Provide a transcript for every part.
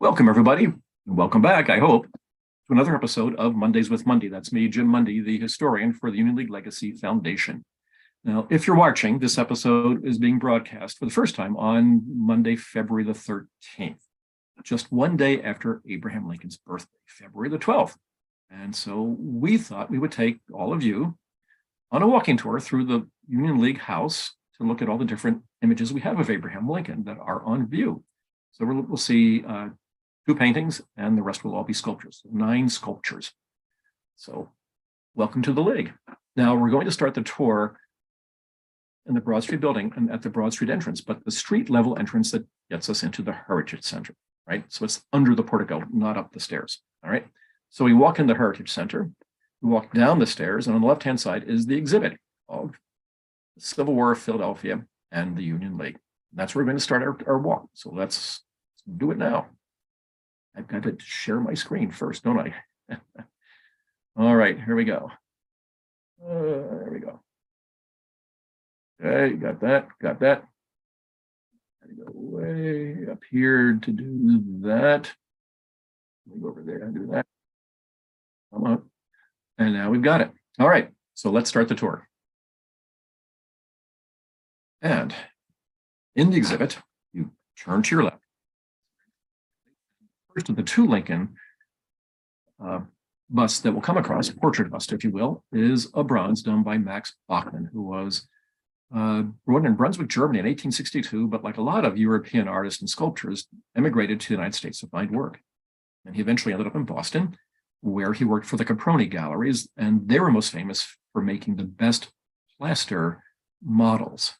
Welcome, everybody, and welcome back, I hope, to another episode of Mondays with Mundy. That's me, Jim Mundy, the historian for the Union League Legacy Foundation. Now, if you're watching, this episode is being broadcast for the first time on Monday, February the 13th, just one day after Abraham Lincoln's birthday, February the 12th. And so we thought we would take all of you on a walking tour through the Union League house to look at all the different images we have of Abraham Lincoln that are on view. So we'll see two paintings, and the rest will all be sculptures, 9 sculptures. So welcome to the League. Now we're going to start the tour in the Broad Street building and at the Broad Street entrance, but the street level entrance that gets us into the Heritage Center, right? So it's under the portico, not up the stairs, all right? So we walk in the Heritage Center, we walk down the stairs, and on the left-hand side is the exhibit of the Civil War of Philadelphia and the Union League. That's where we're going to start our walk. So let's do it now. I've got to share my screen first, don't I? All right, here we go. There we go. Okay, got that. Got to go way up here to do that. Let me go over there and do that. Come on. And now we've got it. All right, so let's start the tour. And in the exhibit, you turn to your left. First of the 2 Lincoln busts that will come across, portrait bust, if you will, is a bronze done by Max Bachmann, who was born in Brunswick, Germany in 1862, but like a lot of European artists and sculptors, emigrated to the United States to find work. And he eventually ended up in Boston, where he worked for the Caproni galleries, and they were most famous for making the best plaster models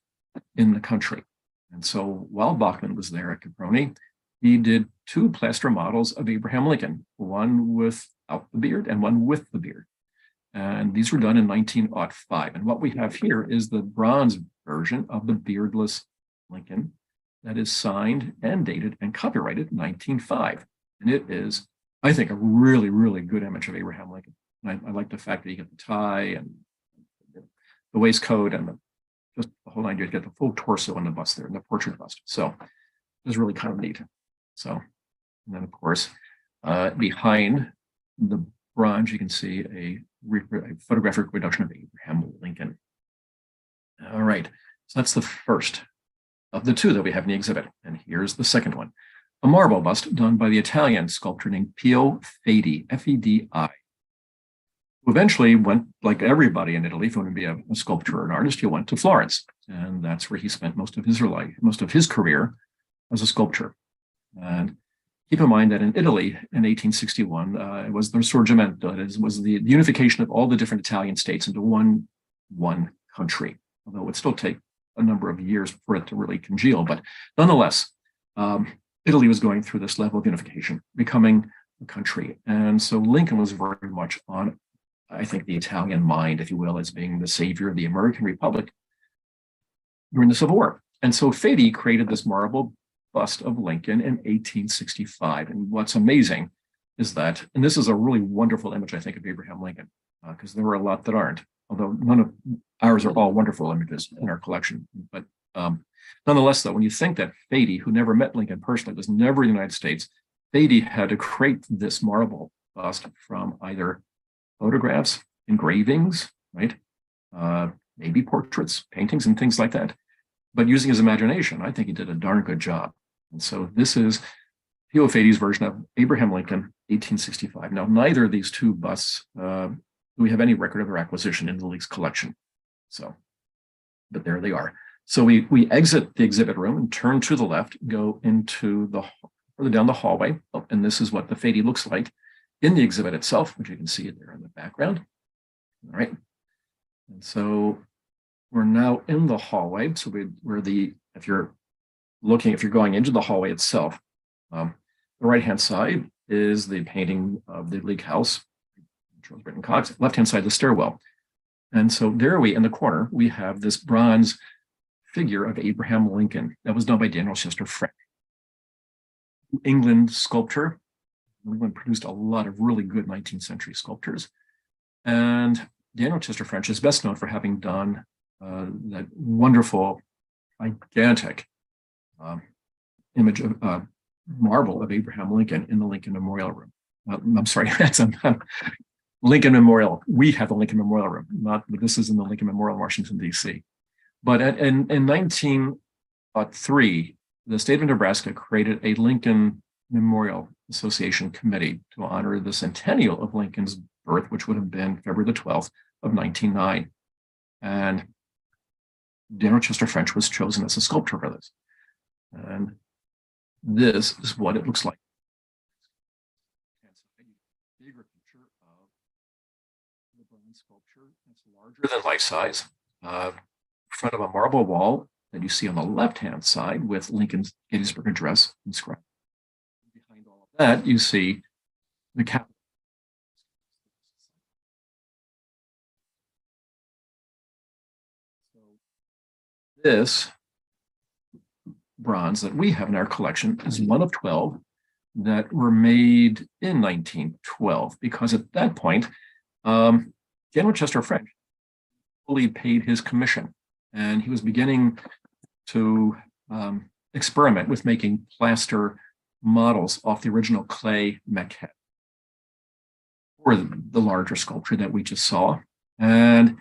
in the country. And so while Bachmann was there at Caproni, he did 2 plaster models of Abraham Lincoln, one without the beard and one with the beard. And these were done in 1905. And what we have here is the bronze version of the beardless Lincoln that is signed and dated and copyrighted 1905. And it is, I think, a really, really good image of Abraham Lincoln. And I like the fact that you get the tie and the waistcoat and just the whole idea to get the full torso on the bust there, and the portrait bust. So it was really kind of neat. So, and then of course, behind the bronze, you can see a photographic reproduction of Abraham Lincoln. All right, so that's the first of the 2 that we have in the exhibit. And here's the second one, a marble bust done by the Italian sculptor named Pio Fedi, F-E-D-I, who eventually went, like everybody in Italy, if you want to be a sculptor or an artist, he went to Florence. And that's where he spent most of his career as a sculptor. And keep in mind that in Italy in 1861, it was the Risorgimento, it was the unification of all the different Italian states into one country, although it would still take a number of years for it to really congeal. But nonetheless, Italy was going through this level of unification, becoming a country. And so Lincoln was very much on, I think, the Italian mind, if you will, as being the savior of the American Republic during the Civil War. And so Fedi created this marble bust of Lincoln in 1865. And what's amazing is that, and this is a really wonderful image, I think, of Abraham Lincoln, because there were a lot that aren't, although none of ours are all wonderful images in our collection. But nonetheless, though, when you think that Fedi, who never met Lincoln personally, was never in the United States, Fedi had to create this marble bust from either photographs, engravings, right? Maybe portraits, paintings, and things like that. But using his imagination, I think he did a darn good job. And so this is Pio Fedi's version of Abraham Lincoln, 1865. Now, neither of these 2 busts do we have any record of their acquisition in the League's collection. So, but there they are. So we exit the exhibit room and turn to the left, go into further down the hallway. Oh, and this is what the Fedi looks like in the exhibit itself, which you can see there in the background. All right. And so we're now in the hallway. So if you're going into the hallway itself, the right-hand side is the painting of the League House, Charles Britton Cox, left-hand side, the stairwell. And so there in the corner, we have this bronze figure of Abraham Lincoln that was done by Daniel Chester French, England sculptor. England produced a lot of really good 19th century sculptors. And Daniel Chester French is best known for having done that wonderful, gigantic image of marble of Abraham Lincoln in the Lincoln Memorial Room. I'm sorry, that's a Lincoln Memorial. We have the Lincoln Memorial Room, not this is in the Lincoln Memorial, Washington, D.C. But in 1903, the state of Nebraska created a Lincoln Memorial Association committee to honor the centennial of Lincoln's birth, which would have been February the 12th of 1909. And Daniel Chester French was chosen as a sculptor for this. And this is what it looks like. Bigger picture of the bronze sculpture. It's larger than life size. In front of a marble wall that you see on the left-hand side with Lincoln's Gettysburg Address inscribed. Behind all of that, you see the Capitol. So this bronze that we have in our collection is one of 12 that were made in 1912, because at that point, Daniel Chester French fully paid his commission, and he was beginning to experiment with making plaster models off the original clay maquette for the larger sculpture that we just saw. And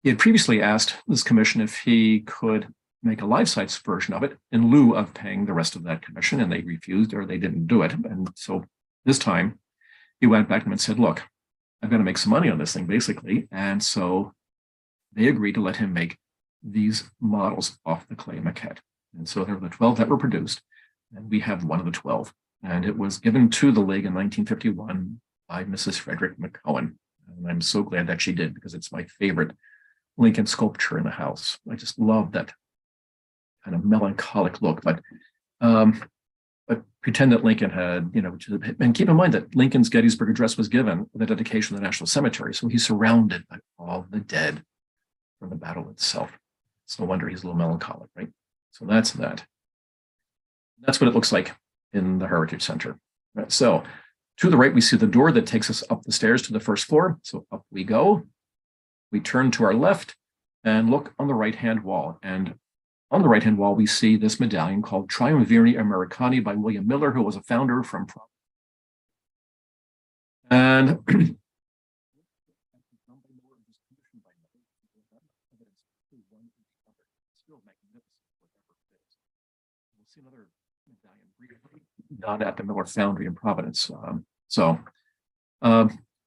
he had previously asked this commission if he could make a life-size version of it in lieu of paying the rest of that commission, and they refused, or they didn't do it. And so this time he went back to them and said, look, I've got to make some money on this thing, basically. And so they agreed to let him make these models off the clay maquette. And so there were the 12 that were produced, and we have one of the 12. And it was given to the League in 1951 by Mrs. Frederick McCowan. And I'm so glad that she did, because it's my favorite Lincoln sculpture in the house. I just love that kind of melancholic look, but pretend that Lincoln had, and keep in mind that Lincoln's Gettysburg Address was given the dedication of the National Cemetery, so he's surrounded by all the dead from the battle itself. It's no wonder he's a little melancholic, right? So that's that. That's what it looks like in the Heritage Center. Right, so to the right, we see the door that takes us up the stairs to the first floor. So up we go. We turn to our left and look on the right-hand wall. And on the right-hand wall, we see this medallion called Triumviri Americani by William Miller, who was a founder from and we'll see another medallion briefly done at the Miller Foundry in Providence.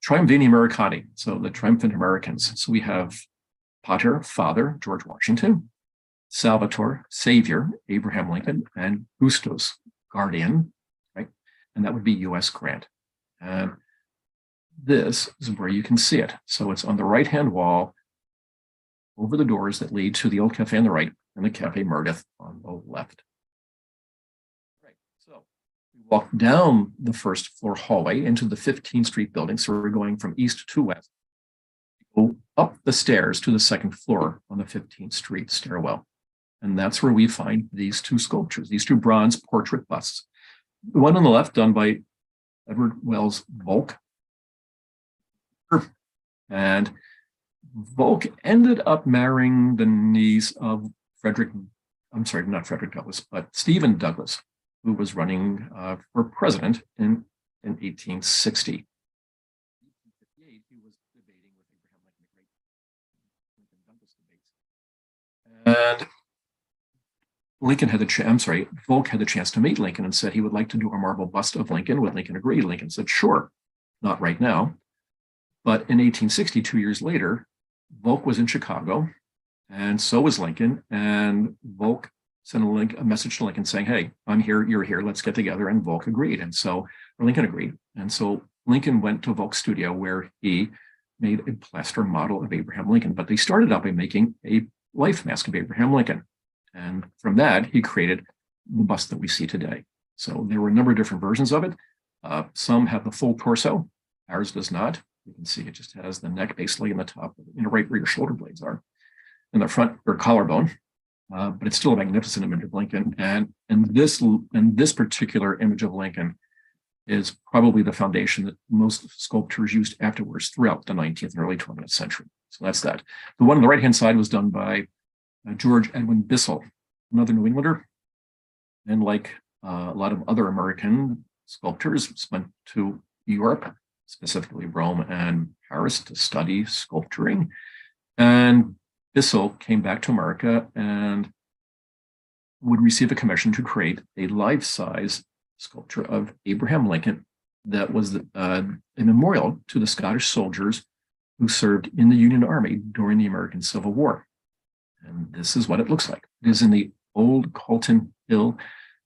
Triumviri Americani, so the triumphant Americans. So we have Pater, Father, George Washington; Salvator, Savior, Abraham Lincoln; and Gustos, Guardian, right? And that would be U.S. Grant. And this is where you can see it. So it's on the right-hand wall over the doors that lead to the old cafe on the right and the Cafe Meredith on the left. Right, so we walk down the first floor hallway into the 15th Street building. So we're going from east to west. Go up the stairs to the second floor on the 15th Street stairwell. And that's where we find these two sculptures, these two bronze portrait busts. The one on the left done by Edward Wells Volk. And Volk ended up marrying the niece of not Frederick Douglass, but Stephen Douglas, who was running for president in 1860. He was debating with Abraham Lincoln, and Volk had the chance to meet Lincoln and said he would like to do a marble bust of Lincoln. Would Lincoln agree? Lincoln said, sure, not right now. But in 1860, 2 years later, Volk was in Chicago, and so was Lincoln. And Volk sent a message to Lincoln saying, hey, I'm here, you're here, let's get together. And Volk agreed. Lincoln agreed. And so Lincoln went to Volk's studio, where he made a plaster model of Abraham Lincoln. But they started out by making a life mask of Abraham Lincoln. And from that, he created the bust that we see today. So there were a number of different versions of it. Some have the full torso. Ours does not. You can see it just has the neck basically in the top, right where your shoulder blades are, in the front or collarbone. But it's still a magnificent image of Lincoln. And this particular image of Lincoln is probably the foundation that most sculptors used afterwards throughout the 19th and early 20th century. So that's that. The one on the right-hand side was done by George Edwin Bissell, another New Englander. And like a lot of other American sculptors went to Europe, specifically Rome and Paris, to study sculpturing. And Bissell came back to America and would receive a commission to create a life-size sculpture of Abraham Lincoln that was a memorial to the Scottish soldiers who served in the Union Army during the American Civil War. And this is what it looks like. It is in the old Calton Hill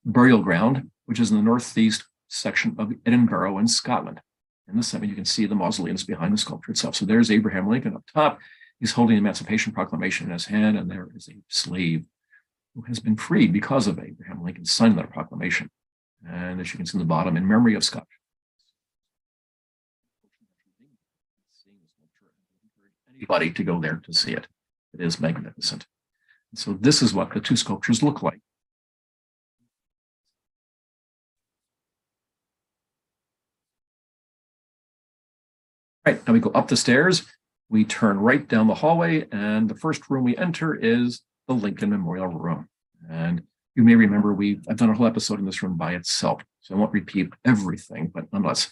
burial ground, which is in the northeast section of Edinburgh in Scotland. In the center, you can see the mausoleums behind the sculpture itself. So there's Abraham Lincoln up top. He's holding the Emancipation Proclamation in his hand, and there is a slave who has been freed because of Abraham Lincoln signing that proclamation. And as you can see in the bottom, in memory of Scott. Anybody to go there to see it. It is magnificent. So this is what the two sculptures look like. Right, now we go up the stairs, we turn right down the hallway, and the first room we enter is the Lincoln Memorial Room. And you may remember I've done a whole episode in this room by itself, so I won't repeat everything, but nonetheless,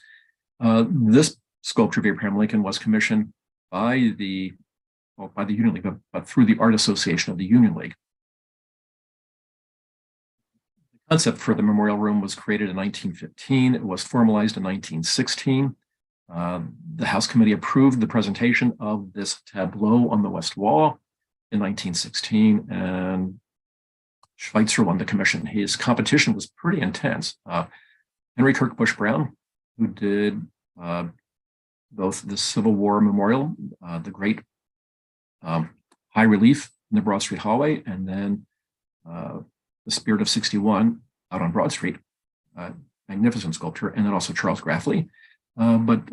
this sculpture of Abraham Lincoln was commissioned by the Union League, but through the Art Association of the Union League. The concept for the memorial room was created in 1915. It was formalized in 1916. The House Committee approved the presentation of this tableau on the west wall in 1916, and Schweitzer won the commission. His competition was pretty intense. Henry Kirk Bush Brown, who did both the Civil War Memorial, the great high relief in the Broad Street hallway, and then the Spirit of 61 out on Broad Street, magnificent sculpture, and then also Charles Grafley. But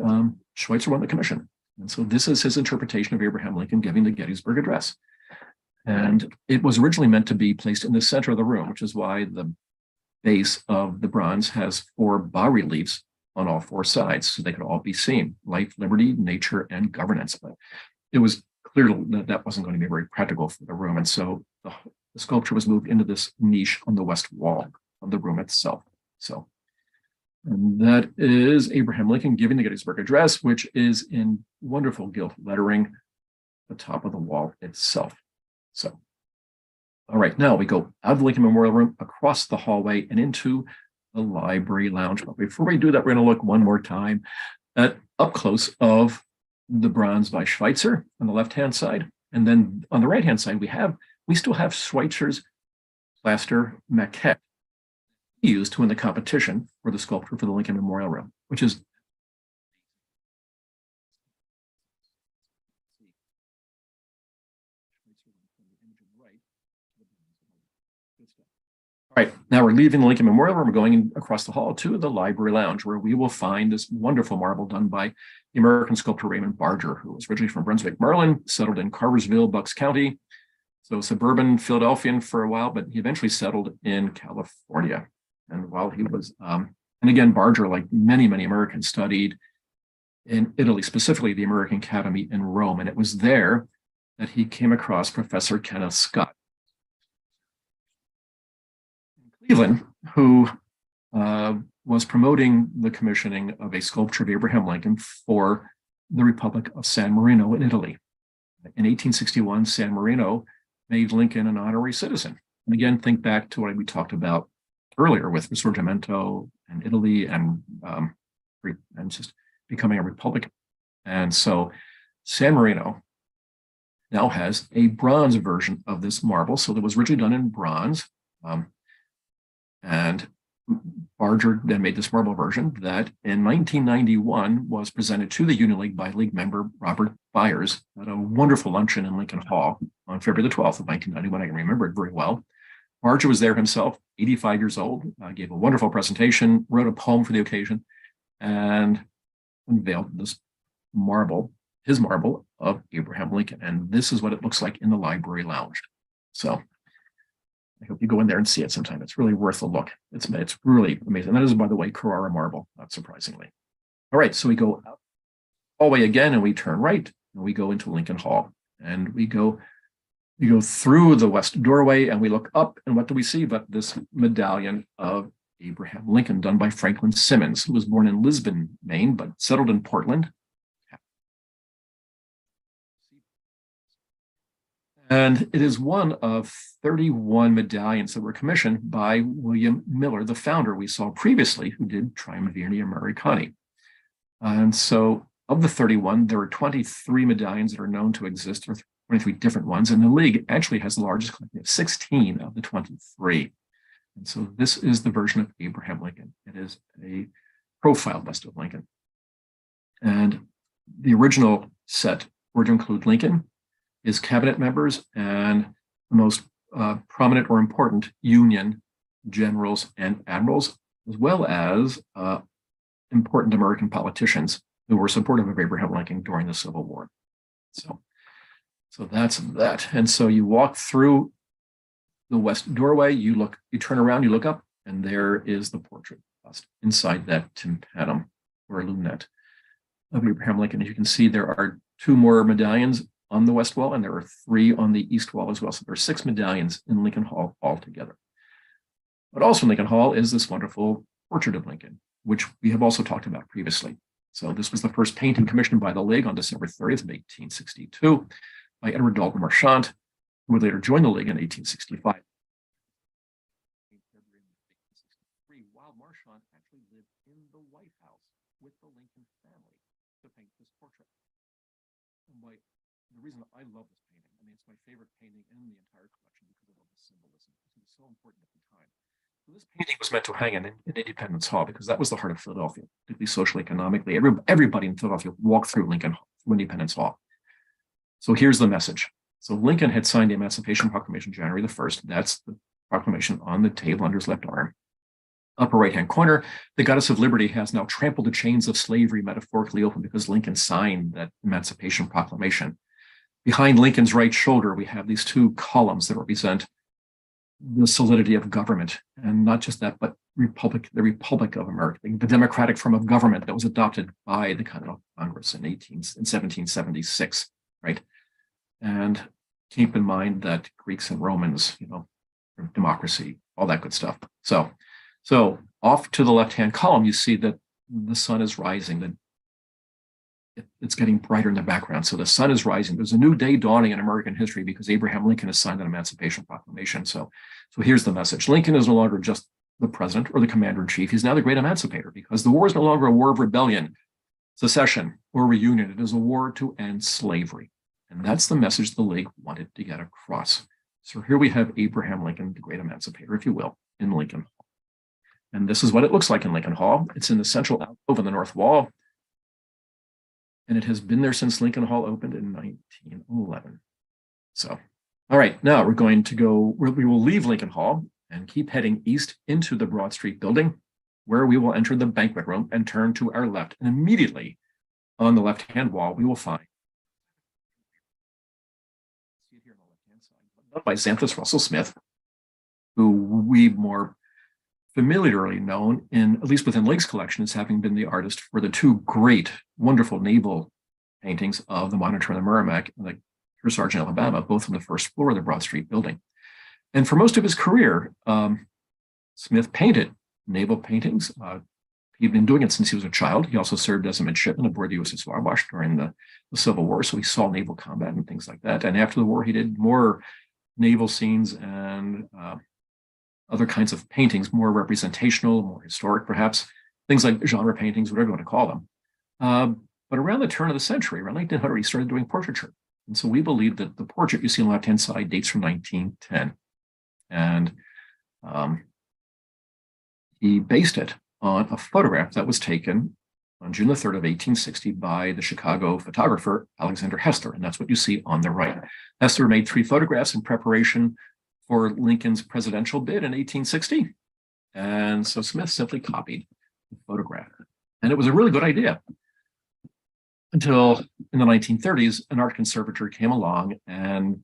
Schweitzer won the commission. And so this is his interpretation of Abraham Lincoln giving the Gettysburg Address. And it was originally meant to be placed in the center of the room, which is why the base of the bronze has 4 bas-reliefs on all 4 sides, so they could all be seen: life, liberty, nature, and governance. But it was clear that that wasn't going to be very practical for the room. And so the sculpture was moved into this niche on the west wall of the room itself. So, and that is Abraham Lincoln giving the Gettysburg Address, which is in wonderful gilt lettering at the top of the wall itself. So, all right, now we go out of the Lincoln Memorial Room, across the hallway, and into the library lounge. But before we do that, we're going to look one more time at up close of the bronze by Schweitzer on the left-hand side. And then on the right-hand side, we still have Schweitzer's plaster maquette used to win the competition for the sculpture for the Lincoln Memorial Room, which is all right. Now we're leaving the Lincoln Memorial Room. We're going across the hall to the library lounge, where we will find this wonderful marble done by the American sculptor Raymond Barger, who was originally from Brunswick, Maryland, settled in Cartersville, Bucks County, so suburban Philadelphian for a while, but he eventually settled in California. And while he was, and again, Barger, like many, many Americans, studied in Italy, specifically the American Academy in Rome. And it was there that he came across Professor Kenneth Scott in Cleveland, who was promoting the commissioning of a sculpture of Abraham Lincoln for the Republic of San Marino in Italy. In 1861, San Marino made Lincoln an honorary citizen. And again, think back to what we talked about earlier with Risorgimento and Italy and just becoming a republic. And so San Marino now has a bronze version of this marble. So it was originally done in bronze. And Barger then made this marble version that in 1991 was presented to the Union League by League member Robert Byers at a wonderful luncheon in Lincoln Hall on February the 12th of 1991. I can remember it very well. Barger was there himself, 85 years old, gave a wonderful presentation, wrote a poem for the occasion, and unveiled this marble, his marble of Abraham Lincoln. And this is what it looks like in the library lounge. So I hope you go in there and see it sometime. It's really worth a look. It's really amazing. That is, by the way, Carrara marble, not surprisingly. All right, so we go out all the way again, and we turn right, and we go into Lincoln Hall. And we go through the west doorway, and we look up, and what do we see but this medallion of Abraham Lincoln, done by Franklin Simmons, who was born in Lisbon, Maine, but settled in Portland. And it is one of 31 medallions that were commissioned by William Miller, the founder we saw previously, who did Triumviri Americani. And so of the 31, there are 23 medallions that are known to exist, or 23 different ones. And the League actually has the largest collection of 16 of the 23. And so this is the version of Abraham Lincoln. It is a profile bust of Lincoln. And the original set were to include Lincoln, his cabinet members, and the most prominent or important Union generals and admirals, as well as important American politicians who were supportive of Abraham Lincoln during the Civil War. So that's that. And so you walk through the west doorway, you turn around, you look up, and there is the portrait bust inside that tympanum or lunette of Abraham Lincoln. As you can see, there are 2 more medallions on the west wall, and there are 3 on the east wall as well. So there are 6 medallions in Lincoln Hall altogether. But also in Lincoln Hall is this wonderful portrait of Lincoln, which we have also talked about previously. So this was the first painting commissioned by the League on December 30th of 1862 by Edward Dalton Marchant, who would later join the League in 1865. While Marchant actually lived in the White House with the Lincoln family to paint this portrait. And the reason I love this painting, I mean, it's my favorite painting in the entire collection because of the symbolism. It was so important at the time. So this painting was meant to hang in Independence Hall because that was the heart of Philadelphia, particularly socially, economically. Everybody in Philadelphia walked through Independence Hall. So here's the message. So Lincoln had signed the Emancipation Proclamation January the 1st. That's the proclamation on the table under his left arm. Upper right-hand corner, the goddess of liberty has now trampled the chains of slavery metaphorically open because Lincoln signed that Emancipation Proclamation. Behind Lincoln's right shoulder, we have these 2 columns that represent the solidity of government. And not just that, but the Republic of America, the democratic form of government that was adopted by the Continental Congress in 1776, right? And keep in mind that Greeks and Romans, democracy, all that good stuff. So off to the left-hand column, you see that the sun is rising. It's getting brighter in the background. So the sun is rising. There's a new day dawning in American history because Abraham Lincoln has signed an Emancipation Proclamation. So here's the message. Lincoln is no longer just the president or the commander-in-chief. He's now the great emancipator because the war is no longer a war of rebellion, secession, or reunion. It is a war to end slavery. And that's the message the League wanted to get across. So here we have Abraham Lincoln, the great emancipator, if you will, in Lincoln Hall. And this is what it looks like in Lincoln Hall. It's in the central alcove on the north wall. And it has been there since Lincoln Hall opened in 1911. So, all right, now we will leave Lincoln Hall and keep heading east into the Broad Street building, where we will enter the banquet room and turn to our left. And immediately on the left-hand wall, we will find by Xanthus Russell Smith, who we more familiarly known at least within League's collection, as having been the artist for the 2 great, wonderful naval paintings of the Monitor and the Merrimack and the Kearsarge, Alabama, both on the first floor of the Broad Street building. And for most of his career, Smith painted naval paintings. He'd been doing it since he was a child. He also served as a midshipman aboard the USS Wabash during the Civil War, so he saw naval combat and things like that. And after the war, he did more naval scenes and other kinds of paintings, more representational, more historic, perhaps, things like genre paintings, whatever you want to call them. But around the turn of the century, around 1900, he started doing portraiture. And so we believe that the portrait you see on the left-hand side dates from 1910. And he based it on a photograph that was taken on June the 3rd of 1860 by the Chicago photographer, Alexander Hester. And that's what you see on the right. Hester made 3 photographs in preparation for Lincoln's presidential bid in 1860. And so Smith simply copied the photograph. And it was a really good idea until in the 1930s, an art conservator came along and,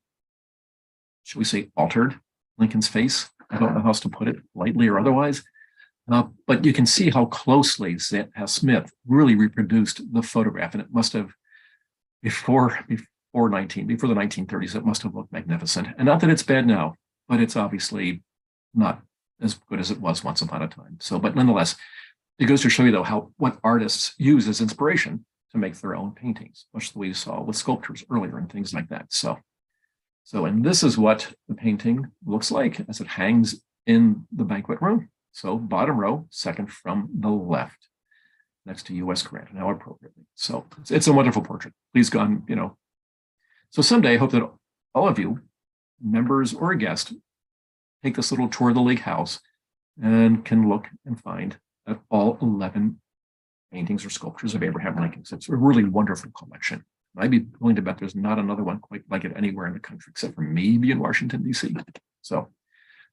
should we say, altered Lincoln's face. I don't know how else to put it, lightly or otherwise. But you can see how closely Smith really reproduced the photograph. And it must have, before the 1930s, it must have looked magnificent. And not that it's bad now, but it's obviously not as good as it was once upon a time. So, but nonetheless, it goes to show you, though, what artists use as inspiration to make their own paintings, much the way you saw with sculptures earlier and things like that. And this is what the painting looks like as it hangs in the banquet room. So bottom row, second from the left, next to U.S. Grant, now appropriately. So it's a wonderful portrait. Please go on, So someday I hope that all of you, members or a guest, take this little tour of the League House and can look and find that all 11 paintings or sculptures of Abraham Lincoln. So it's a really wonderful collection. I'd be willing to bet there's not another one quite like it anywhere in the country, except for maybe in Washington, D.C. So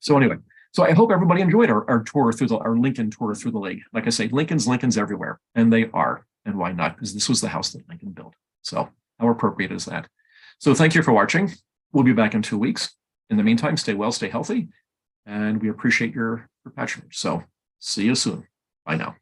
anyway, so I hope everybody enjoyed our tour through our Lincoln tour through the League. Like I say, Lincoln's everywhere, and they are. And why not? Because this was the house that Lincoln built. So how appropriate is that? So thank you for watching. We'll be back in 2 weeks. In the meantime, stay well, stay healthy, and we appreciate your patronage. So see you soon. Bye now.